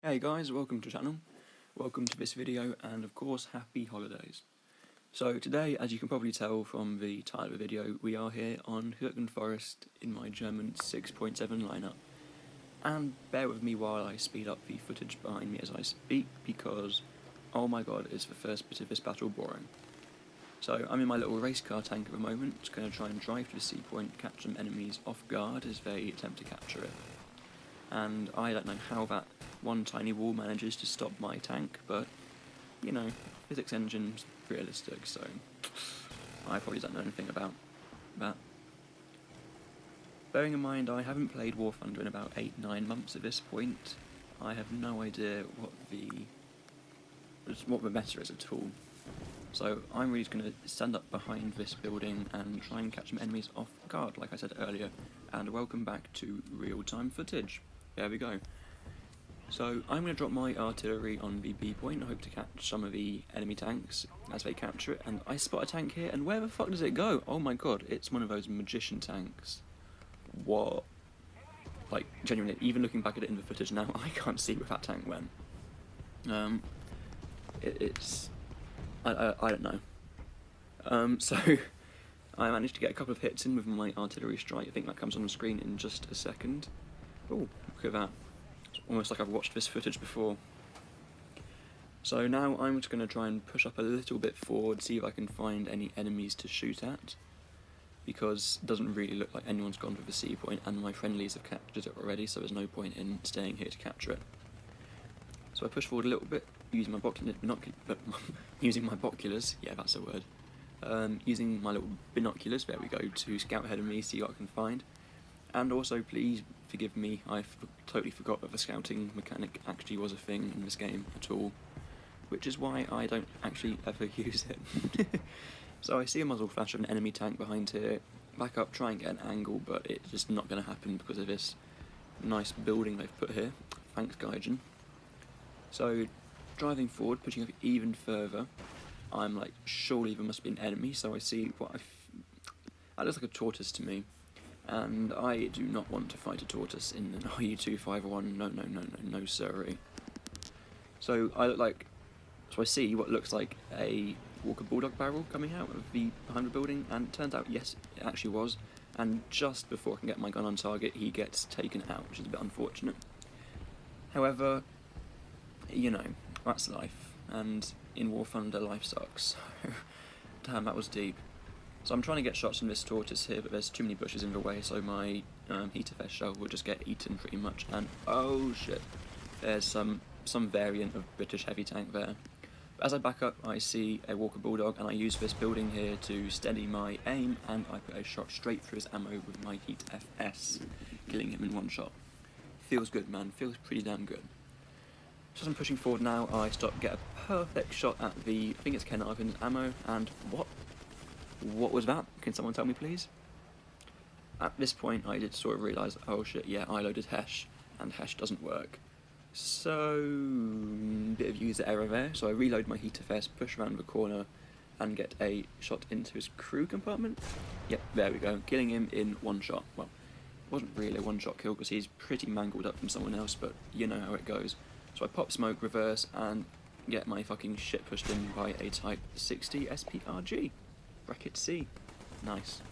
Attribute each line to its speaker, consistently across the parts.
Speaker 1: Hey guys, welcome to the channel, welcome to this video, and of course happy holidays. So today, as you can probably tell from the title of the video, we are here on Hürtgen Forest in my German 6.7 lineup. And bear with me while I speed up the footage behind me as I speak, because oh my god, is the first bit of this battle boring. So I'm in my little race car tank at the moment, just going to try and drive to the sea point, catch some enemies off guard as they attempt to capture it. And I don't know how that one tiny wall manages to stop my tank, but, you know, physics engine's realistic, so I probably don't know anything about that. Bearing in mind I haven't played War Thunder in about 8-9 months at this point, I have no idea what the meta is at all. So I'm really just going to stand up behind this building and try and catch some enemies off guard, like I said earlier, and welcome back to real-time footage. There we go. So I'm going to drop my artillery on the B point. I hope to catch some of the enemy tanks as they capture it. And I spot a tank here, and where the fuck does it go? Oh my god, it's one of those magician tanks. What? Like, genuinely, even looking back at it in the footage now, I can't see where that tank went. I don't know. So I managed to get a couple of hits in with my artillery strike. I think that comes on the screen in just a second. Oh, look at that. It's almost like I've watched this footage before. So now I'm just going to try and push up a little bit forward, see if I can find any enemies to shoot at, because it doesn't really look like anyone's gone to the sea point, and my friendlies have captured it already, so there's no point in staying here to capture it. So I push forward a little bit, using my binoculars, yeah, that's a word. Using my little binoculars, there we go, to scout ahead of me, see what I can find. And also, please forgive me, I totally forgot that the scouting mechanic actually was a thing in this game at all, which is why I don't actually ever use it. So I see a muzzle flash of an enemy tank behind here, back up, try and get an angle, but it's just not going to happen because of this nice building they've put here. Thanks, Gaijin. So, driving forward, pushing up even further, I'm like, surely there must be an enemy, so I see that looks like a tortoise to me. And I do not want to fight a tortoise in an RU-251, no sirree. So I see what looks like a Walker Bulldog barrel coming out of behind the building, and it turns out, yes, it actually was, and just before I can get my gun on target, he gets taken out, which is a bit unfortunate. However, you know, that's life, and in War Thunder, life sucks. Damn, that was deep. So I'm trying to get shots from this tortoise here, but there's too many bushes in the way, so my heater vest shell will just get eaten pretty much. And oh shit, there's some variant of British heavy tank there. But as I back up, I see a Walker Bulldog, and I use this building here to steady my aim, and I put a shot straight through his ammo with my Heat FS, killing him in one shot. Feels good, man. Feels pretty damn good. So as I'm pushing forward now, I get a perfect shot at the, I think it's Ken Ivan's ammo, and what was that? Can someone tell me, please? At this point, I did sort of realise, oh shit, yeah, I loaded Hesh, and Hesh doesn't work. So, bit of user error there. So I reload my heater vest, push around the corner, and get a shot into his crew compartment. Yep, there we go, killing him in one shot. Well, it wasn't really a one-shot kill because he's pretty mangled up from someone else, but you know how it goes. So I pop smoke, reverse, and get my fucking shit pushed in by a Type 60 SPRG. Bracket C. Nice.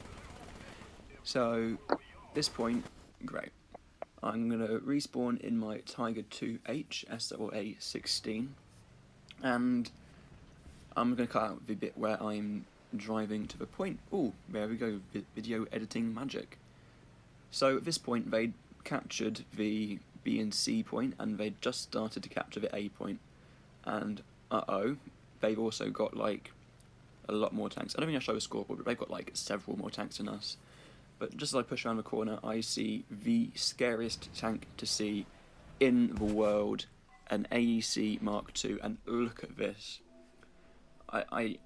Speaker 1: So, this point, great. I'm going to respawn in my Tiger 2H Sla.16, and I'm going to cut out the bit where I'm driving to the point. Ooh, there we go, video editing magic. So at this point they'd captured the B and C point, and they'd just started to capture the A point, and they've also got like a lot more tanks. I don't think I show a scoreboard, but they've got like several more tanks than us. But just as I push around the corner, I see the scariest tank to see in the world, an AEC Mark II, and look at this. How did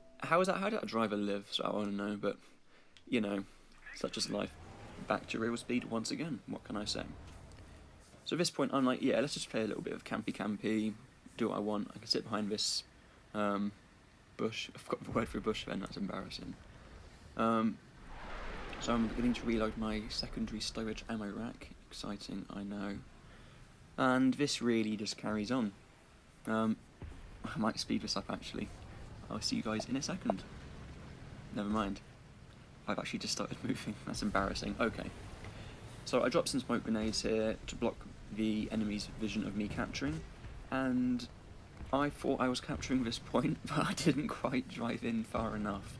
Speaker 1: that driver live? So I want to know, but you know, such is life. Back to real speed once again. What can I say? So at this point, I'm like, yeah, let's just play a little bit of campy, do what I want. I can sit behind this bush. I forgot the word for bush then, that's embarrassing. So I'm beginning to reload my secondary storage ammo rack. Exciting, I know. And this really just carries on. I might speed this up actually. I'll see you guys in a second. Never mind. I've actually just started moving. That's embarrassing. Okay. So I dropped some smoke grenades here to block the enemy's vision of me capturing, and I thought I was capturing this point, but I didn't quite drive in far enough.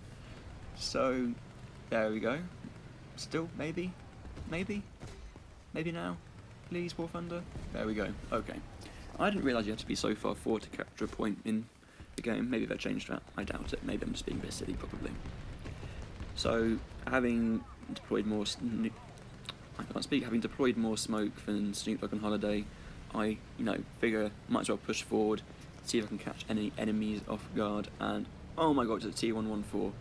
Speaker 1: So there we go. Still, maybe now. Please, War Thunder. There we go. Okay. I didn't realise you had to be so far forward to capture a point in the game. Maybe they've changed that. I doubt it. Maybe I'm just being a bit silly, probably. So, having deployed more having deployed more smoke than Snoop Dogg on holiday, I, figure might as well push forward, see if I can catch any enemies off guard, and oh my god, it's a T114.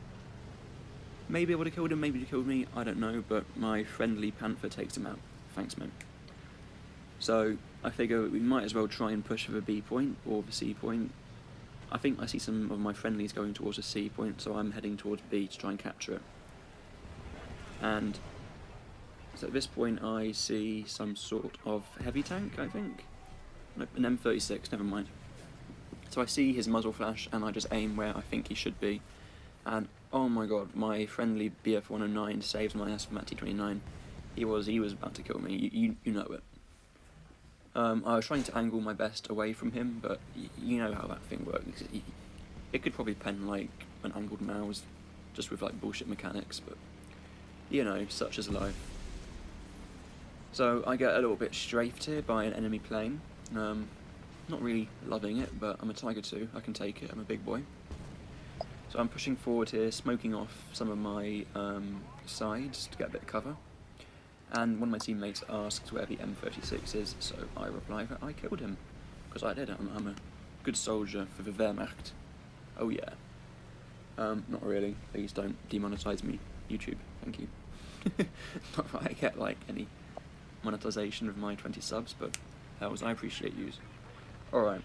Speaker 1: Maybe I would have killed him, maybe he killed me, I don't know, but my friendly Panther takes him out. Thanks, mate. So, I figure we might as well try and push for the B point, or the C point. I think I see some of my friendlies going towards the C point, so I'm heading towards B to try and capture it. And so at this point I see some sort of heavy tank, I think? Nope, an M36, never mind. So I see his muzzle flash and I just aim where I think he should be. And oh my god, my friendly BF-109 saves my ass from that T-29. He was about to kill me, you know it. I was trying to angle my best away from him, but you know how that thing works. It could probably pen like an angled mouse, just with like bullshit mechanics, but such is life. So I get a little bit strafed here by an enemy plane. Not really loving it, but I'm a Tiger 2, I can take it, I'm a big boy. So I'm pushing forward here, smoking off some of my sides to get a bit of cover. And one of my teammates asks where the M36 is, so I reply that I killed him. Because I did, I'm a good soldier for the Wehrmacht. Oh yeah. Not really, please don't demonetize me, YouTube, thank you. Not that I get like any monetization of my 20 subs, but hells, I appreciate yous. Alright,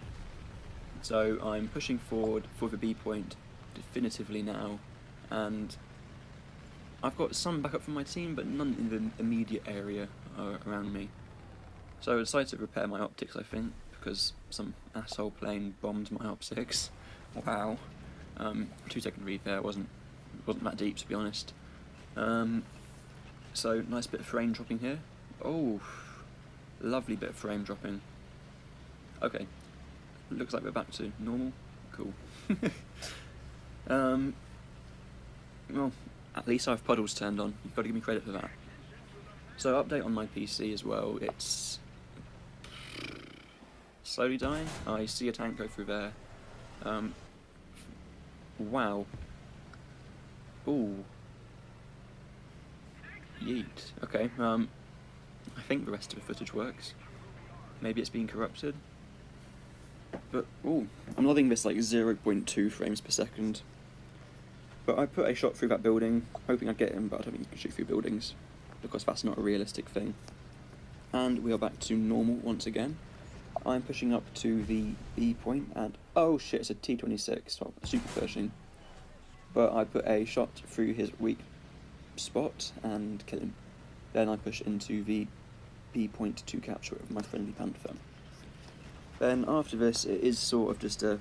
Speaker 1: so I'm pushing forward for the B point definitively now, and I've got some backup from my team, but none in the immediate area around me. So I decided to repair my optics, I think, because some asshole plane bombed my optics. Wow. 2-second repair wasn't that deep, to be honest. So nice bit of frame dropping here. Oh, lovely bit of frame dropping. Okay, looks like we're back to normal. Cool. Well, at least I have puddles turned on. You've got to give me credit for that. So update on my PC as well. It's slowly dying. I see a tank go through there. Wow. Ooh. Yeet. Okay, I think the rest of the footage works. Maybe it's been corrupted. But, ooh, I'm loving this like 0.2 frames per second. But I put a shot through that building, hoping I'd get him, but I don't think you can shoot through buildings, because that's not a realistic thing. And we are back to normal once again. I'm pushing up to the B point, and oh shit, it's a T-26, so super pushing. But I put a shot through his weak spot and kill him. Then I push into the B point to capture it with my friendly Panther. Then after this, it is sort of just a,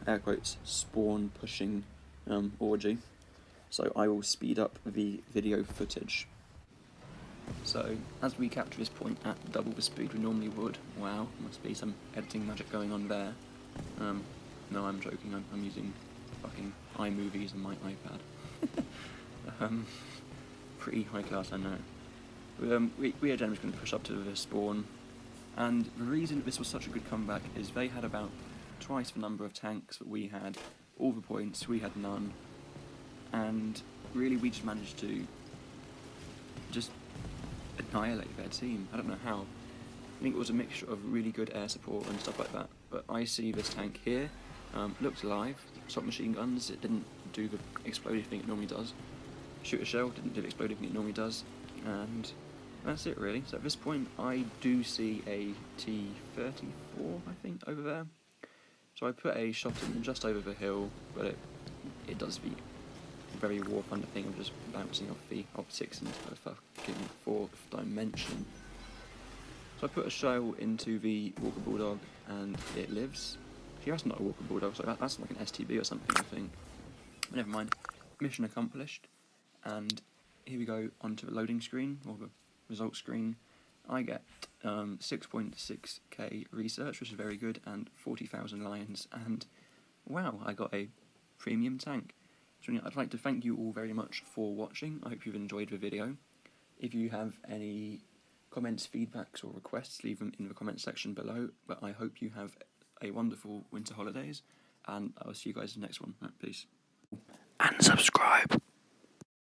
Speaker 1: air quotes, spawn pushing orgy. So I will speed up the video footage. So, as we capture this point at double the speed we normally would, wow, must be some editing magic going on there. No, I'm joking, I'm using fucking iMovies on my iPad. Pretty high class, I know. We are generally going to push up to the spawn, and the reason this was such a good comeback is they had about twice the number of tanks that we had, all the points, we had none, and really we just managed to just annihilate their team. I don't know how. I think it was a mixture of really good air support and stuff like that, but I see this tank here, looked alive, submachine guns, it didn't do the exploding thing it normally does. Shoot a shell, didn't do the exploding thing it normally does, and that's it really. So at this point I do see a T-34, I think, over there. So I put a shot in just over the hill, but it does the very War Thunder thing of just bouncing off the optics into the fucking fourth dimension. So I put a shell into the Walker Bulldog and it lives. Actually, that's not a Walker Bulldog, so that's like an STB or something, I think. But never mind. Mission accomplished. And here we go onto the loading screen, or the results screen. I get 6.6k research, which is very good, and 40,000 lions, and wow, I got a premium tank. So I'd like to thank you all very much for watching. I hope you've enjoyed the video. If you have any comments, feedbacks or requests, leave them in the comment section below. But I hope you have a wonderful winter holidays, and I'll see you guys in the next one. Right, peace. And subscribe.